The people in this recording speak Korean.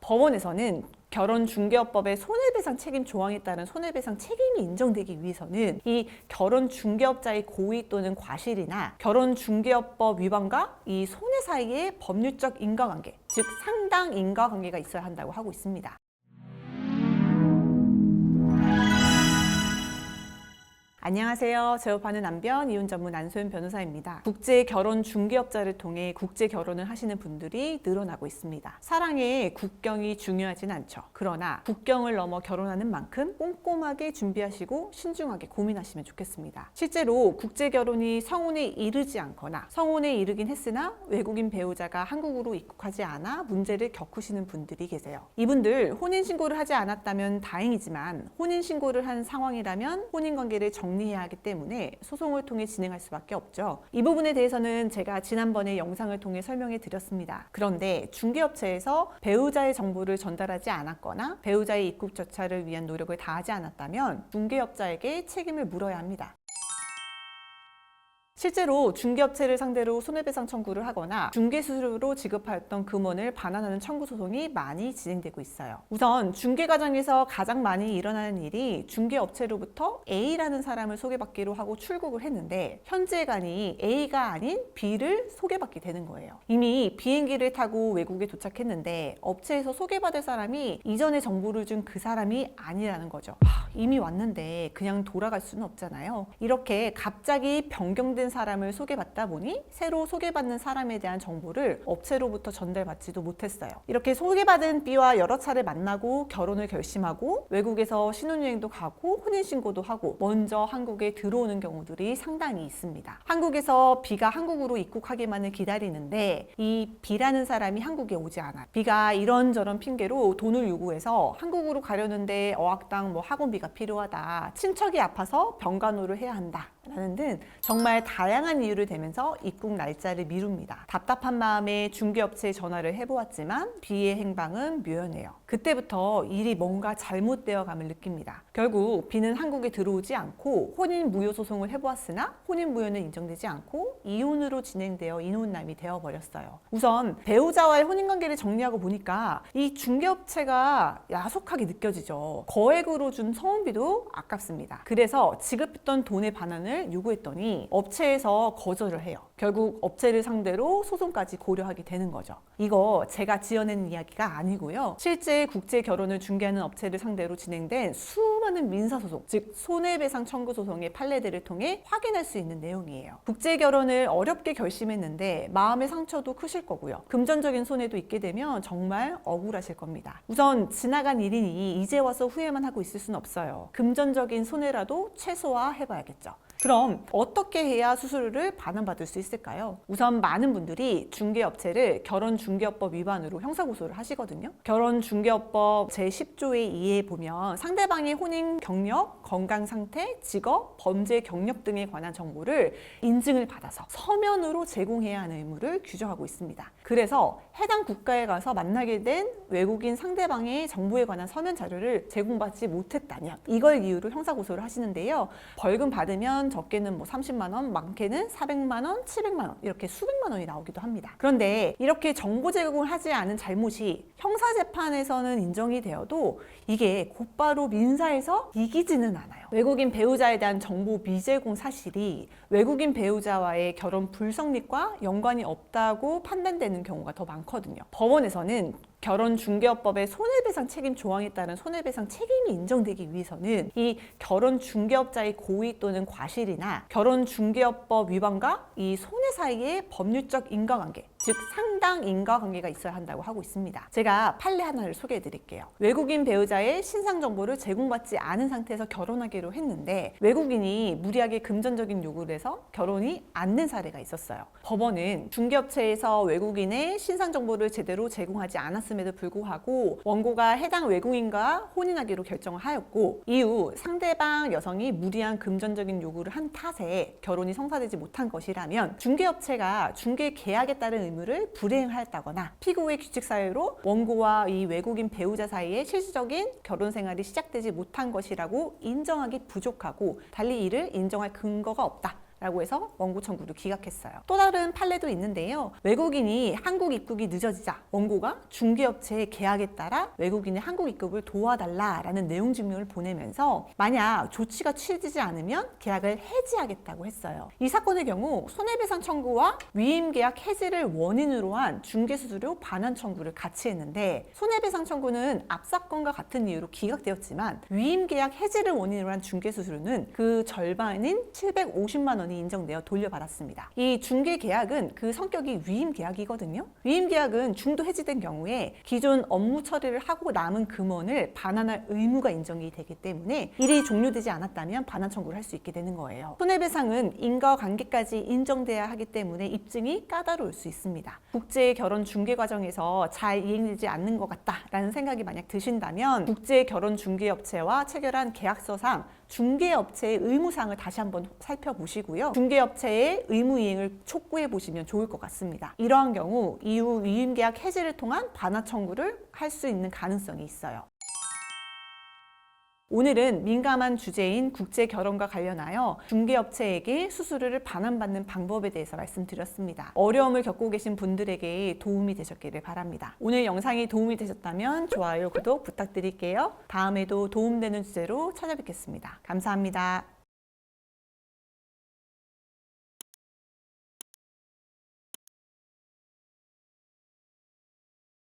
법원에서는 결혼중개업법의 손해배상 책임 조항에 따른 손해배상 책임이 인정되기 위해서는 이 결혼중개업자의 고의 또는 과실이나 결혼중개업법 위반과 이 손해 사이에 법률적 인과관계, 즉 상당 인과관계가 있어야 한다고 하고 있습니다. 안녕하세요. 재업하는 남편, 이혼 전문 안소연 변호사입니다. 국제 결혼 중개업자를 통해 국제 결혼을 하시는 분들이 늘어나고 있습니다. 사랑에 국경이 중요하진 않죠. 그러나 국경을 넘어 결혼하는 만큼 꼼꼼하게 준비하시고 신중하게 고민하시면 좋겠습니다. 실제로 국제 결혼이 성혼에 이르지 않거나 성혼에 이르긴 했으나 외국인 배우자가 한국으로 입국하지 않아 문제를 겪으시는 분들이 계세요. 이분들 혼인신고를 하지 않았다면 다행이지만 혼인신고를 한 상황이라면 혼인관계를 정리해야 하기 때문에 소송을 통해 진행할 수밖에 없죠. 이 부분에 대해서는 제가 지난번에 영상을 통해 설명해 드렸습니다. 그런데 중개업체에서 배우자의 정보를 전달하지 않았거나 배우자의 입국 절차를 위한 노력을 다하지 않았다면 중개업자에게 책임을 물어야 합니다. 실제로 중개업체를 상대로 손해배상 청구를 하거나 중개수수료로 지급하였던 금원을 반환하는 청구 소송이 많이 진행되고 있어요. 우선 중개 과정에서 가장 많이 일어나는 일이 중개업체로부터 A라는 사람을 소개받기로 하고 출국을 했는데 현지관이 A가 아닌 B를 소개받게 되는 거예요. 이미 비행기를 타고 외국에 도착했는데 업체에서 소개받을 사람이 이전에 정보를 준 그 사람이 아니라는 거죠. 이미 왔는데 그냥 돌아갈 수는 없잖아요. 이렇게 갑자기 변경된 사람을 소개받다 보니 새로 소개받는 사람에 대한 정보를 업체로부터 전달받지도 못했어요. 이렇게 소개받은 B와 여러 차례 만나고 결혼을 결심하고 외국에서 신혼여행도 가고 혼인신고도 하고 먼저 한국에 들어오는 경우들이 상당히 있습니다. 한국에서 B가 한국으로 입국하기만을 기다리는데 이 B라는 사람이 한국에 오지 않아요. B가 이런저런 핑계로 돈을 요구해서 한국으로 가려는데 어학당 학원비가 필요하다, 친척이 아파서 병간호를 해야 한다 라는 등 정말 다양한 이유를 대면서 입국 날짜를 미룹니다. 답답한 마음에 중개업체에 전화를 해보았지만 B의 행방은 묘연해요. 그때부터 일이 뭔가 잘못되어감을 느낍니다. 결국 B는 한국에 들어오지 않고 혼인 무효 소송을 해보았으나 혼인 무효는 인정되지 않고 이혼으로 진행되어 이혼남이 되어버렸어요. 우선 배우자와의 혼인관계를 정리하고 보니까 이 중개업체가 야속하게 느껴지죠. 거액으로 준 성혼비도 아깝습니다. 그래서 지급했던 돈의 반환을 요구했더니 업체에서 거절을 해요. 결국 업체를 상대로 소송까지 고려하게 되는 거죠. 이거 제가 지어낸 이야기가 아니고요. 실제 국제 결혼을 중개하는 업체를 상대로 진행된 수많은 민사소송, 즉 손해배상 청구 소송의 판례들을 통해 확인할 수 있는 내용이에요. 국제 결혼을 어렵게 결심했는데 마음의 상처도 크실 거고요. 금전적인 손해도 있게 되면 정말 억울하실 겁니다. 우선 지나간 일이니 이제 와서 후회만 하고 있을 수는 없어요. 금전적인 손해라도 최소화해봐야겠죠. 그럼 어떻게 해야 수수료를 반환받을 수 있을까요? 우선 많은 분들이 중개업체를 결혼중개업법 위반으로 형사고소를 하시거든요. 결혼중개업법 제10조의 2에 보면 상대방의 혼인 경력, 건강상태, 직업, 범죄 경력 등에 관한 정보를 인증을 받아서 서면으로 제공해야 하는 의무를 규정하고 있습니다. 그래서 해당 국가에 가서 만나게 된 외국인 상대방의 정보에 관한 서면 자료를 제공받지 못했다면 이걸 이유로 형사고소를 하시는데요. 벌금 받으면 적게는 30만 원, 많게는 400만 원, 700만 원 이렇게 수백만 원이 나오기도 합니다. 그런데 이렇게 정보 제공을 하지 않은 잘못이 형사재판에서는 인정이 되어도 이게 곧바로 민사에서 이기지는 않아요. 외국인 배우자에 대한 정보 미제공 사실이 외국인 배우자와의 결혼 불성립과 연관이 없다고 판단되는 경우가 더 많거든요. 법원에서는 결혼중개업법의 손해배상 책임 조항에 따른 손해배상 책임이 인정되기 위해서는 이 결혼중개업자의 고의 또는 과실이나 결혼중개업법 위반과 이 손해 사이에 법률적 인과관계, 즉 상당 인과관계가 있어야 한다고 하고 있습니다. 제가 판례 하나를 소개해 드릴게요. 외국인 배우자의 신상 정보를 제공받지 않은 상태에서 결혼하기로 했는데 외국인이 무리하게 금전적인 요구를 해서 결혼이 안 된 사례가 있었어요. 법원은 중개업체에서 외국인의 신상 정보를 제대로 제공하지 않았음에도 불구하고 원고가 해당 외국인과 혼인하기로 결정을 하였고 이후 상대방 여성이 무리한 금전적인 요구를 한 탓에 결혼이 성사되지 못한 것이라면 중개업체가 중개 계약에 따른 의무를 불이행하였다거나 피고의 규칙 사유로 원고와 이 외국인 배우자 사이에 실질적인 결혼 생활이 시작되지 못한 것이라고 인정하기 부족하고 달리 이를 인정할 근거가 없다 라고 해서 원고 청구를 기각했어요. 또 다른 판례도 있는데요. 외국인이 한국 입국이 늦어지자 원고가 중개업체의 계약에 따라 외국인의 한국 입국을 도와달라라는 내용 증명을 보내면서 만약 조치가 취해지지 않으면 계약을 해지하겠다고 했어요. 이 사건의 경우 손해배상 청구와 위임계약 해지를 원인으로 한 중개수수료 반환 청구를 같이 했는데 손해배상 청구는 앞사건과 같은 이유로 기각되었지만 위임계약 해지를 원인으로 한 중개수수료는 그 절반인 750만 원이 인정되어 돌려받았습니다. 이 중개계약은 그 성격이 위임계약이거든요. 위임계약은 중도 해지된 경우에 기존 업무 처리를 하고 남은 금원을 반환할 의무가 인정이 되기 때문에 일이 종료되지 않았다면 반환 청구를 할 수 있게 되는 거예요. 손해배상은 인과관계까지 인정돼야 하기 때문에 입증이 까다로울 수 있습니다. 국제 결혼 중개 과정에서 잘 이행되지 않는 것 같다라는 생각이 만약 드신다면 국제 결혼 중개업체와 체결한 계약서상 중개업체의 의무사항을 다시 한번 살펴보시고요. 중개업체의 의무 이행을 촉구해 보시면 좋을 것 같습니다. 이러한 경우 이후 위임계약 해지를 통한 반환 청구를 할 수 있는 가능성이 있어요. 오늘은 민감한 주제인 국제 결혼과 관련하여 중개업체에게 수수료를 반환받는 방법에 대해서 말씀드렸습니다. 어려움을 겪고 계신 분들에게 도움이 되셨기를 바랍니다. 오늘 영상이 도움이 되셨다면 좋아요, 구독 부탁드릴게요. 다음에도 도움되는 주제로 찾아뵙겠습니다. 감사합니다.